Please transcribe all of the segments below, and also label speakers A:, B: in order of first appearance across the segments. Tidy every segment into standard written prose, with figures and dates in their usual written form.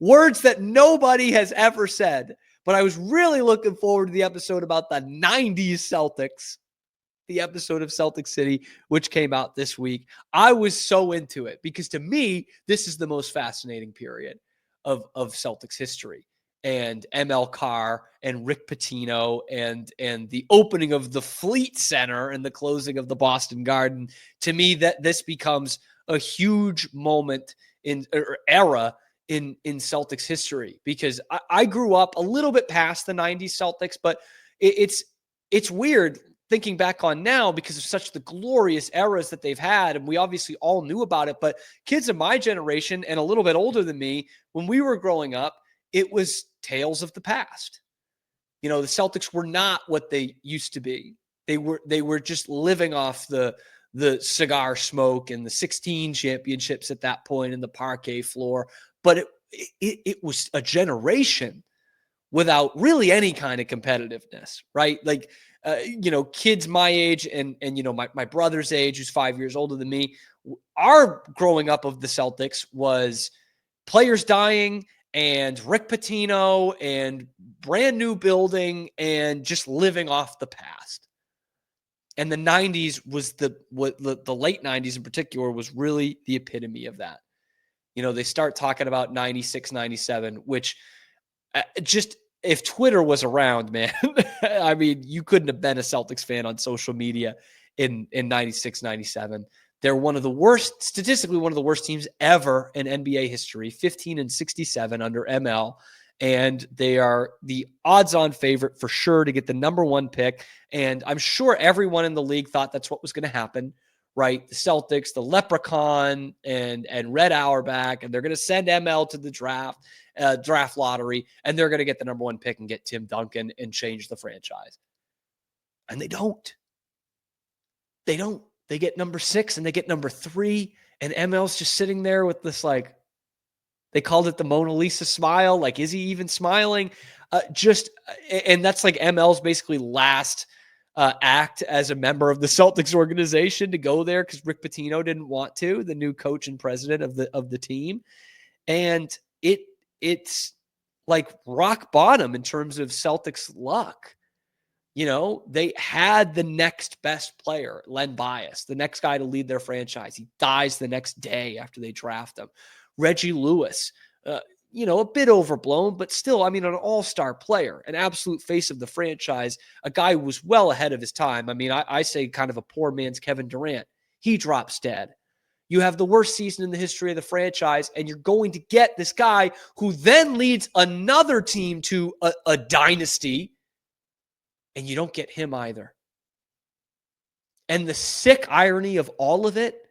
A: Words that nobody has ever said. But I was really looking forward to the episode about the 90s Celtics, the episode of Celtic City, which came out this week. I was so into it because to me, this is the most fascinating period of Celtics history. And ML Carr and Rick Pitino and the opening of the Fleet Center and the closing of the Boston Garden. To me, that this becomes a huge moment or era in Celtics history, because I grew up a little bit past the 90s Celtics, but it's weird thinking back on now because of such the glorious eras that they've had. And we obviously all knew about it, but kids of my generation and a little bit older than me, when we were growing up, it was tales of the past. The Celtics were not what they used to be. They were just living off the cigar smoke and the 16 championships at that point in the parquet floor. But it was a generation without really any kind of competitiveness, right? Like, kids my age and my brother's age, who's 5 years older than me, our growing up of the Celtics was players dying and Rick Pitino and brand new building and just living off the past. And the 90s was the late 90s in particular was really the epitome of that. They start talking about 96, 97, which just, if Twitter was around, man, I mean, you couldn't have been a Celtics fan on social media in 96, 97. They're statistically one of the worst teams ever in NBA history, 15-67 under ML. And they are the odds-on favorite for sure to get the number one pick. And I'm sure everyone in the league thought that's what was going to happen, right? The Celtics, the Leprechaun, and Red Auerbach, and they're going to send ML to the draft lottery, and they're going to get the number one pick and get Tim Duncan and change the franchise. And they don't. They get number 6 and they get number 3, and ML's just sitting there with this, like, they called it the Mona Lisa smile. Like, is he even smiling? And that's like ML's basically last act as a member of the Celtics organization to go there, because Rick Pitino didn't want to, the new coach and president of the team. And it's like rock bottom in terms of Celtics luck. They had the next best player, Len Bias, the next guy to lead their franchise. He dies the next day after they draft him. Reggie Lewis, a bit overblown, but still, I mean, an all-star player, an absolute face of the franchise, a guy who was well ahead of his time. I mean, I say kind of a poor man's Kevin Durant. He drops dead. You have the worst season in the history of the franchise, and you're going to get this guy who then leads another team to a dynasty, and you don't get him either. And the sick irony of all of it,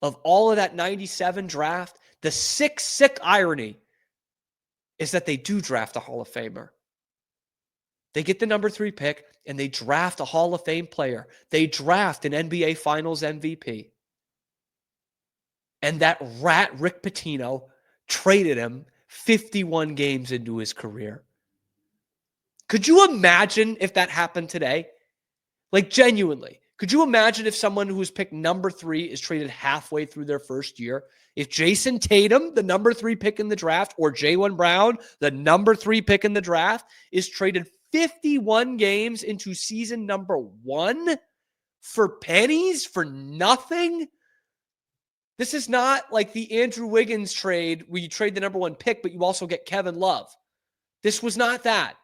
A: of all of that 97 draft, the sick irony is that they do draft a Hall of Famer. They get the number 3 pick, and they draft a Hall of Fame player. They draft an NBA Finals MVP. And that rat Rick Pitino traded him 51 games into his career. Could you imagine if that happened today? Like, genuinely, could you imagine if someone who was picked number 3 is traded halfway through their first year? If Jason Tatum, the number 3 pick in the draft, or Jaylen Brown, the number 3 pick in the draft, is traded 51 games into season number 1 for pennies, for nothing? This is not like the Andrew Wiggins trade where you trade the number 1 pick, but you also get Kevin Love. This was not that.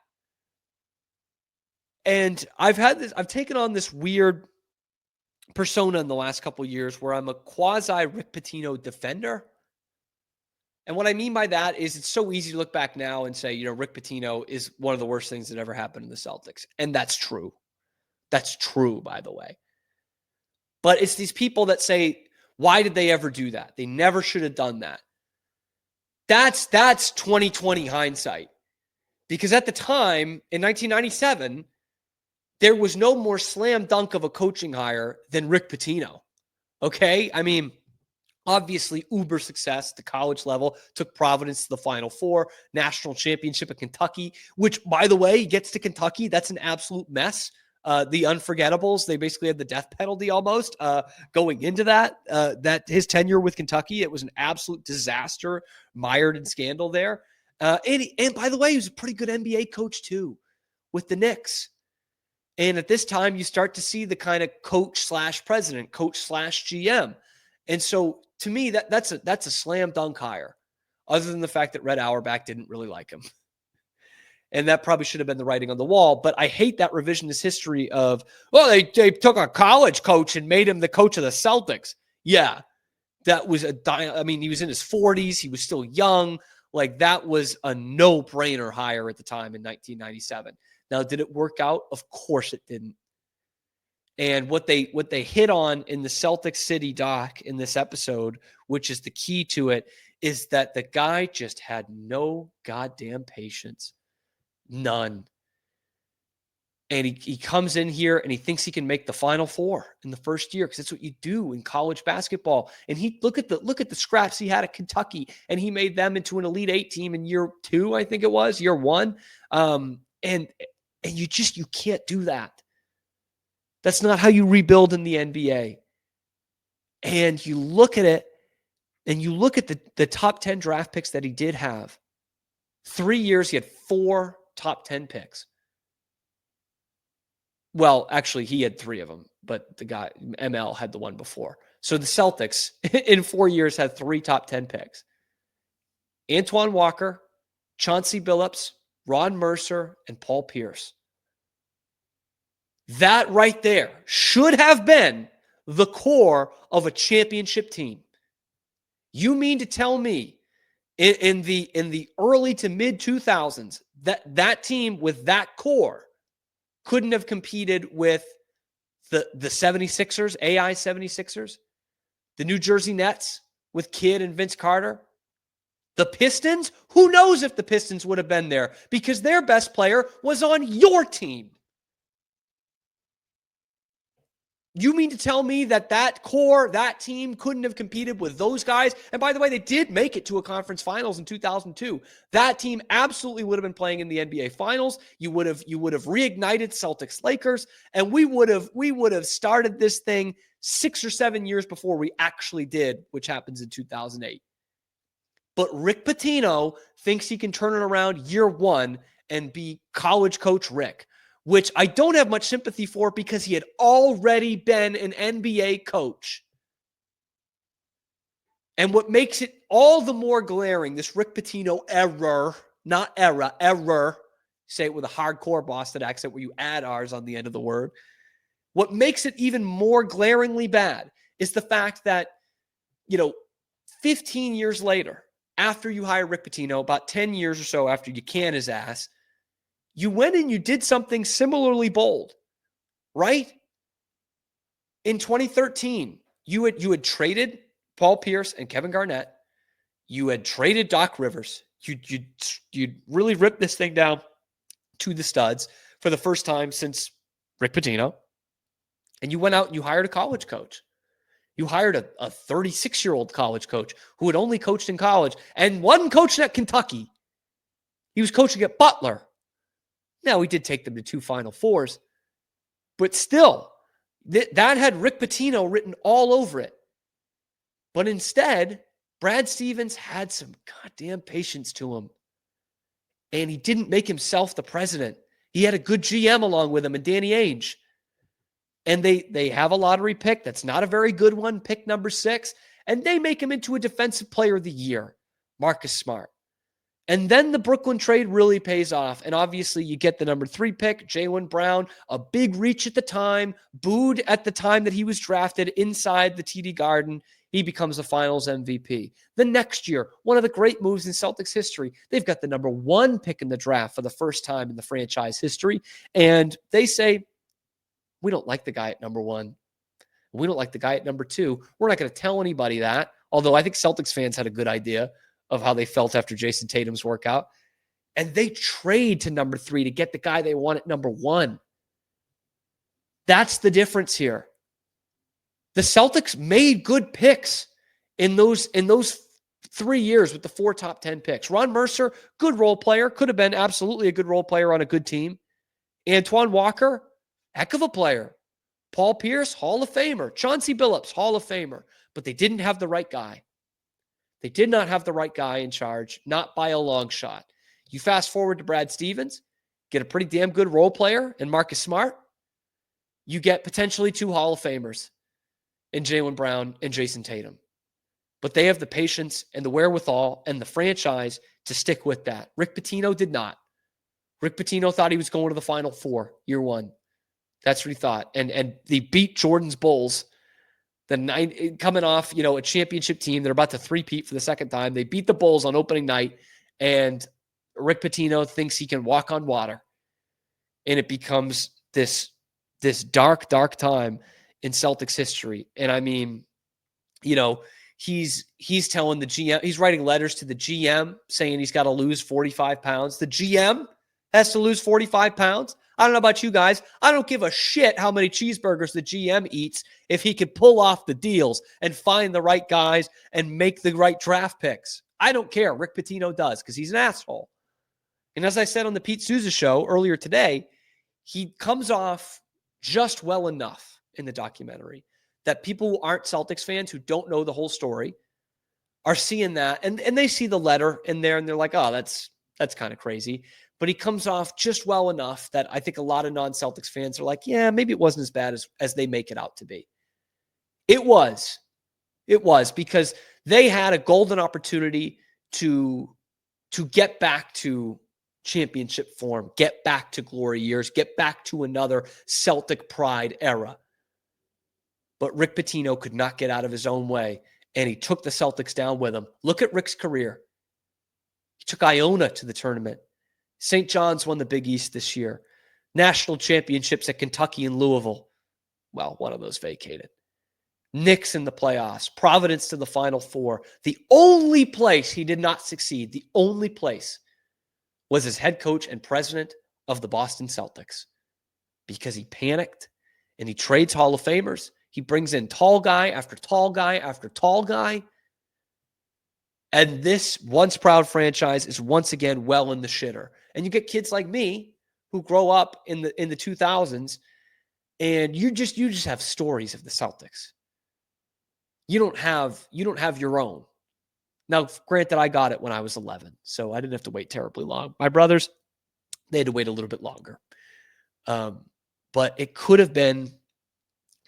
A: And I've taken on this weird persona in the last couple of years where I'm a quasi Rick Pitino defender. And what I mean by that is it's so easy to look back now and say, Rick Pitino is one of the worst things that ever happened in the Celtics. And that's true. That's true, by the way. But it's these people that say, why did they ever do that? They never should have done that. That's 2020 hindsight. Because at the time, in 1997, there was no more slam dunk of a coaching hire than Rick Pitino. Okay? I mean, obviously, uber success at the college level, took Providence to the Final Four, national championship at Kentucky, which, by the way, gets to Kentucky. That's an absolute mess. The Unforgettables, they basically had the death penalty almost going into that his tenure with Kentucky. It was an absolute disaster, mired in scandal there. And by the way, he was a pretty good NBA coach too with the Knicks. And at this time, you start to see the kind of coach/president, coach/GM. And so to me, that's a slam dunk hire, other than the fact that Red Auerbach didn't really like him. And that probably should have been the writing on the wall. But I hate that revisionist history of, well, they took a college coach and made him the coach of the Celtics. Yeah, that was he was in his 40s. He was still young. Like, that was a no-brainer hire at the time in 1997. Now, did it work out? Of course it didn't. And what they hit on in the Celtic City doc in this episode, which is the key to it, is that the guy just had no goddamn patience. None. And he comes in here and he thinks he can make the Final Four in the first year, because that's what you do in college basketball. And he look at the scraps he had at Kentucky, and he made them into an Elite Eight team in year 2, I think it was, year 1. And you can't do that. That's not how you rebuild in the NBA. And you look at it, and you look at the top 10 draft picks that he did have. 3 years, he had 4 top 10 picks. Well, actually, he had 3 of them, but the guy, ML, had the one before. So the Celtics, in 4 years, had 3 top 10 picks. Antoine Walker, Chauncey Billups, Ron Mercer, and Paul Pierce. That right there should have been the core of a championship team. You mean to tell me in the early to mid 2000s that team with that core couldn't have competed with the 76ers, AI 76ers, the New Jersey Nets with Kidd and Vince Carter, the Pistons? Who knows if the Pistons would have been there, because their best player was on your team. You mean to tell me that core, that team couldn't have competed with those guys? And by the way, they did make it to a conference finals in 2002. That team absolutely would have been playing in the NBA finals. You would have reignited Celtics Lakers, and we would have started this thing 6 or 7 years before we actually did, which happens in 2008. But Rick Pitino thinks he can turn it around year 1 and be college coach Rick, which I don't have much sympathy for, because he had already been an NBA coach. And what makes it all the more glaring, this Rick Pitino error, say it with a hardcore Boston accent where you add R's on the end of the word. What makes it even more glaringly bad is the fact that, 15 years later, after you hire Rick Pitino, about 10 years or so after you can his ass, you went and you did something similarly bold, right? In 2013, you had traded Paul Pierce and Kevin Garnett. You had traded Doc Rivers. You'd really ripped this thing down to the studs for the first time since Rick Pitino. And you went out and you hired a college coach. You hired a 36-year-old college coach who had only coached in college and wasn't coaching at Kentucky. He was coaching at Butler. Now, he did take them to 2 Final Fours, but still, that had Rick Pitino written all over it. But instead, Brad Stevens had some goddamn patience to him, and he didn't make himself the president. He had a good GM along with him, and Danny Ainge. And they have a lottery pick that's not a very good one, pick number 6, and they make him into a defensive player of the year, Marcus Smart. And then the Brooklyn trade really pays off. And obviously you get the number 3 pick, Jaylen Brown, a big reach at the time, booed at the time that he was drafted inside the TD Garden. He becomes the finals MVP. The next year, one of the great moves in Celtics history, they've got the number 1 pick in the draft for the first time in the franchise history. And they say, we don't like the guy at number 1. We don't like the guy at number 2. We're not going to tell anybody that. Although I think Celtics fans had a good idea of how they felt after Jason Tatum's workout. And they trade to number 3 to get the guy they want at number 1. That's the difference here. The Celtics made good picks in those 3 years with the 4 top 10 picks. Ron Mercer, good role player, could have been absolutely a good role player on a good team. Antoine Walker, heck of a player. Paul Pierce, Hall of Famer. Chauncey Billups, Hall of Famer. But they didn't have the right guy. They did not have the right guy in charge, not by a long shot. You fast forward to Brad Stevens, get a pretty damn good role player in Marcus Smart. You get potentially 2 Hall of Famers in Jaylen Brown and Jason Tatum. But they have the patience and the wherewithal and the franchise to stick with that. Rick Pitino did not. Rick Pitino thought he was going to the Final Four year one. That's what he thought. And they beat Jordan's Bulls, coming off, a championship team. They're about to three-peat for the second time. They beat the Bulls on opening night, and Rick Pitino thinks he can walk on water. And it becomes this dark, dark time in Celtics history. And I mean, he's telling the GM, he's writing letters to the GM saying he's got to lose 45 pounds. The GM has to lose 45 pounds. I don't know about you guys. I don't give a shit how many cheeseburgers the GM eats if he can pull off the deals and find the right guys and make the right draft picks. I don't care. Rick Pitino does because he's an asshole. And as I said on the Pete Souza show earlier today, he comes off just well enough in the documentary that people who aren't Celtics fans, who don't know the whole story, are seeing that. And they see the letter in there and they're like, oh, that's kind of crazy. But he comes off just well enough that I think a lot of non-Celtics fans are like, yeah, maybe it wasn't as bad as they make it out to be. It was. It was, because they had a golden opportunity to get back to championship form, get back to glory years, get back to another Celtic pride era. But Rick Pitino could not get out of his own way, and he took the Celtics down with him. Look at Rick's career. He took Iona to the tournament. St. John's won the Big East this year. National championships at Kentucky and Louisville. Well, one of those vacated. Knicks in the playoffs. Providence to the Final Four. The only place he did not succeed, the only place, was as head coach and president of the Boston Celtics, because he panicked and he trades Hall of Famers. He brings in tall guy after tall guy after tall guy. And this once proud franchise is once again well in the shitter. And you get kids like me who grow up in the 2000s, and you just have stories of the Celtics. You don't have your own. Now, granted, I got it when I was 11, so I didn't have to wait terribly long. My brothers, they had to wait a little bit longer. But it could have been,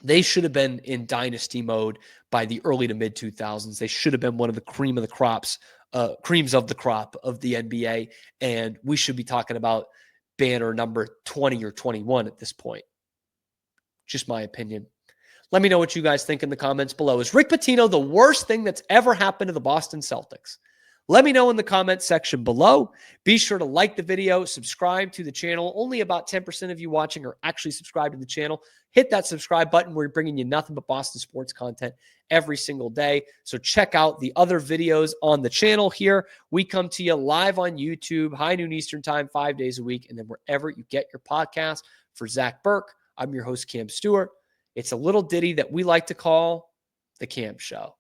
A: they should have been in dynasty mode by the early to mid 2000s. They should have been one of the creams of the crop of the NBA. And we should be talking about banner number 20 or 21 at this point. Just my opinion. Let me know what you guys think in the comments below. Is Rick Pitino the worst thing that's ever happened to the Boston Celtics? Let me know in the comments section below. Be sure to like the video, subscribe to the channel. Only about 10% of you watching are actually subscribed to the channel. Hit that subscribe button. We're bringing you nothing but Boston sports content every single day. So check out the other videos on the channel here. We come to you live on YouTube, high noon Eastern time, 5 days a week, and then wherever you get your podcast. For Zach Burke, I'm your host, Cam Stuart. It's a little ditty that we like to call The Cam Show.